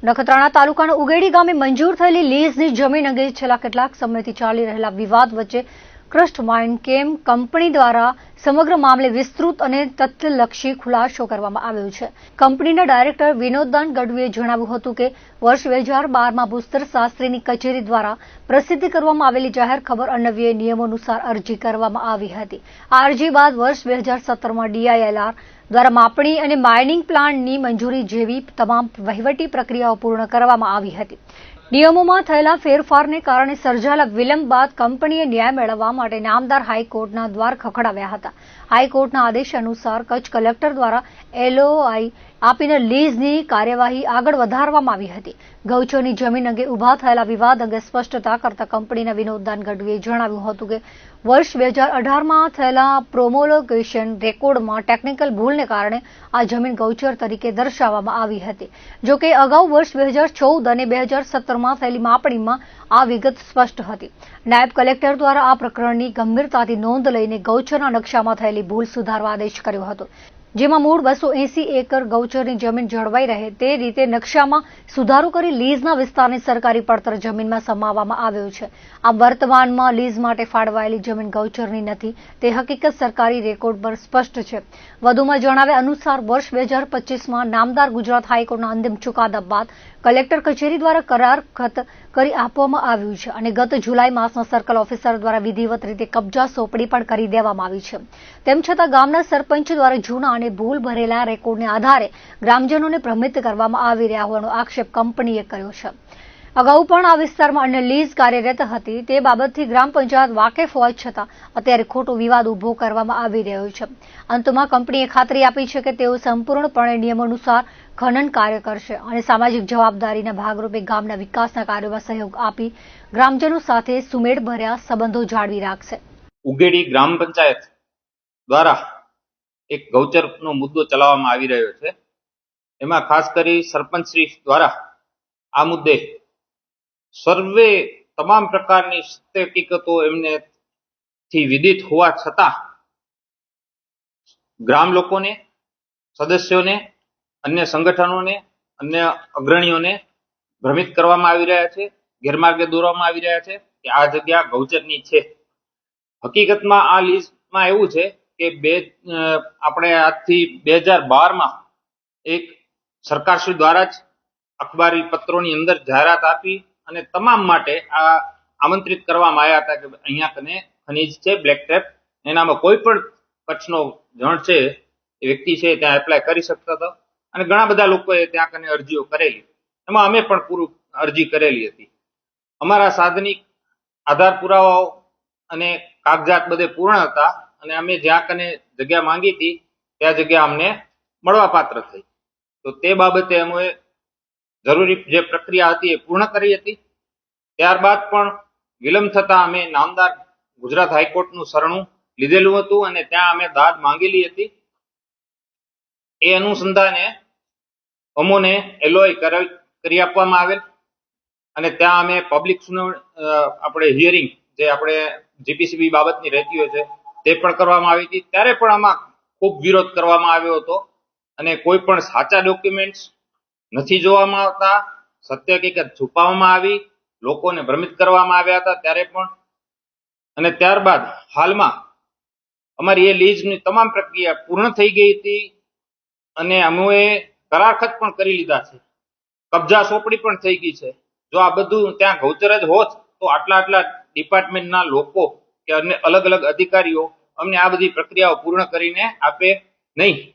નખત્રાણા તાલુકાના ઉગેડી ગામે મંજૂર થયેલી લીઝની જમીન અંગે છેલ્લા કેટલાક સમયથી ચાલી રહેલા વિવાદ વચ્ચે ક્રસ્ટ માઇન્ડ કેમ કંપની દ્વારા સમગ્ર મામલે વિસ્તૃત અને તથ્યલક્ષી ખુલાસો કરવામાં આવ્યો છે। કંપનીના ડાયરેક્ટર વિનોદદાન ગઢવીએ જણાવ્યું હતું કે વર્ષ 2012માં ભૂસ્તર શાસ્ત્રીની કચેરી દ્વારા પ્રસિદ્ધ કરવામાં આવેલી જાહેર ખબર અન્વયે નિયમો અનુસાર અરજી કરવામાં આવી હતી। આ અરજી બાદ વર્ષ 2017માં DILR દ્વારા માપણી અને માઇનિંગ પ્લાન્ટની મંજૂરી જેવી તમામ વહીવટી પ્રક્રિયાઓ પૂર્ણ કરવામાં આવી હતી। નિયમોમાં થયેલા ફેરફારને કારણે સર્જાયેલા વિલંબ બાદ કંપનીએ ન્યાય મેળવવા માટે નામદાર હાઈકોર્ટના દ્વાર ખખડાવ્યા હતા। હાઈકોર્ટના આદેશ અનુસાર કચ્છ કલેક્ટર દ્વારા LOI આપીને લીઝની કાર્યવાહી આગળ વધારવામાં આવી હતી। ગૌચરની જમીન અંગે ઉભા થયેલા વિવાદ અંગે સ્પષ્ટતા કરતા કંપનીના વિનોદદાન ગઢવીએ જણાવ્યું હતું કે વર્ષ 2018માં થયેલા પ્રોમોલોગેશન રેકોર્ડમાં ટેકનિકલ ભૂલને કારણે આ જમીન ગૌચર તરીકે દર્શાવવામાં આવી હતી। જો કે અગાઉ વર્ષ 2014 અને 2017માં થયેલી માપણીમાં આ વિગત સ્પષ્ટ હતી। નાયબ કલેક્ટર દ્વારા આ પ્રકરણની ગંભીરતાથી નોંધ લઈને ગૌચરના નકશામાં થયેલી ભૂલ સુધારવા આદેશ કર્યો હતો, જેમાં મૂળ 280 એકર ગૌચરની જમીન જળવાઈ રહે તે રીતે નકશામાં સુધારો કરી લીઝના વિસ્તારને સરકારી પડતર જમીનમાં સમાવવામાં આવ્યો છે। આ વર્તમાનમાં લીઝ માટે ફાળવાયેલી જમીન ગૌચરની નથી તે હકીકત સરકારી રેકોર્ડ પર સ્પષ્ટ છે। વધુમાં જણાવ્યા અનુસાર વર્ષ 2025માં નામદાર ગુજરાત હાઈકોર્ટના અંતિમ ચુકાદા બાદ કલેક્ટર કચેરી દ્વારા કરાર ખત કરી આપવામાં આવ્યું છે અને ગત જુલાઈ માસમાં સર્કલ ઓફિસર દ્વારા વિધિવત રીતે કબજા સોંપણી પણ કરી દેવામાં આવી છે। તેમ છતાં ગામના સરપંચ દ્વારા જૂના અને ભૂલ ભરેલા રેકોર્ડને આધારે ગ્રામજનોને ભ્રમિત કરવામાં આવી રહ્યા હોવાનો આક્ષેપ કંપનીએ કર્યો છે। અગાઉ પણ આ વિસ્તારમાં અન્ય લીઝ કાર્યરત હતી તે બાબતથી ગ્રામ પંચાયત વાકેફ હોવા છતાં અત્યારે ખોટો વિવાદ ઉભો કરવામાં આવી રહ્યો છે। અંતમાં કંપનીએ ખાતરી આપી છે કે તેઓ સંપૂર્ણપણે નિયમો અનુસાર ખનન કાર્ય કરશે અને સામાજિક જવાબદારીના ભાગરૂપે ગામના વિકાસના કાર્યોમાં સહયોગ આપી ગ્રામજનો સાથે સુમેળભર્યા સંબંધો જાળવી રાખશે। ઉગેડી ગ્રામ પંચાયત દ્વારા એક ગૌચરનો મુદ્દો ચલાવવામાં આવી રહ્યો છે। એમાં ખાસ કરી સરપંચશ્રી દ્વારા આ મુદ્દે સર્વે તમામ પ્રકારની સત્ય હકીકતો એમને થી વિદિત હોવા છતાં ગ્રામ લોકોને, સદસ્યોને, અન્ય સંગઠનોને, અન્ય અગ્રણીઓને ભ્રમિત કરવામાં આવી રહ્યા છે, ગેરમાર્ગે દોરવામાં આવી રહ્યા છે કે આ જગ્યા ગૌચરની છે। હકીકતમાં આ લીઝમાં એવું છે કે આપણે આજથી 2012માં એક સરકારશ્રી દ્વારા જ અખબારી પત્રોની અંદર જાહેરાત આપી અને તમામ માટે આ આમંત્રિત કરવામાં આવ્યા હતા કે અહીંયા કને ખનીજ છે બ્લેક ટેપ, એનામાં કોઈ પણ કચ્છનો જણ છે એ વ્યક્તિ છે ત્યાં એપ્લાય કરી શકતો હતો અને ઘણા બધા લોકોએ ત્યાં કને અરજીઓ કરેલી, એમાં અમે પણ પૂરું અરજી કરેલી હતી। અમારા સાધનિક આધાર પુરાવાઓ અને કાગજાત બધે પૂર્ણ હતા અને અમે જ્યાં કને જગ્યા માંગી હતી ત્યાં જગ્યા અમને મળવા પાત્ર થઈ। તો તે બાબતે અમે જરૂરી જે પ્રક્રિયા હતી એ પૂર્ણ કરી હતી। ત્યારબાદ પણ વિલંબ થતા અમે નામદાર ગુજરાત હાઈકોર્ટનું શરણું લીધેલું હતું અને ત્યાં અમે દાદ માંગેલી હતી। એ અનુસંધાને અમોને LOI કરી આપવામાં આવેલ અને ત્યાં અમે પબ્લિક આપણે હિયરિંગ જે આપણે GPCB બાબતની રહેતી હોય છે તે પણ કરવામાં આવી હતી। ત્યારે પણ આમાં ખૂબ વિરોધ કરવામાં આવ્યો હતો અને કોઈ પણ સાચા ડોક્યુમેન્ટ્સ નથી જોવામાં આવતા, સત્ય હકીકત છુપાવવામાં આવી, લોકોને ભ્રમિત કરવામાં આવ્યા હતા ત્યારે પણ। અને ત્યારબાદ હાલમાં અમારી એ લીઝની તમામ પ્રક્રિયા પૂર્ણ થઈ ગઈ હતી અને અમે કરારખત પણ કરી લીધા છે, કબજા સોંપણી પણ થઈ ગઈ છે। જો આ બધું ત્યાં ગૌચર જ હોત તો આટલા ડિપાર્ટમેન્ટના લોકો કે અન્ય અલગ અલગ અધિકારીઓ અમને આ બધી પ્રક્રિયાઓ પૂર્ણ કરીને આપે નહીં।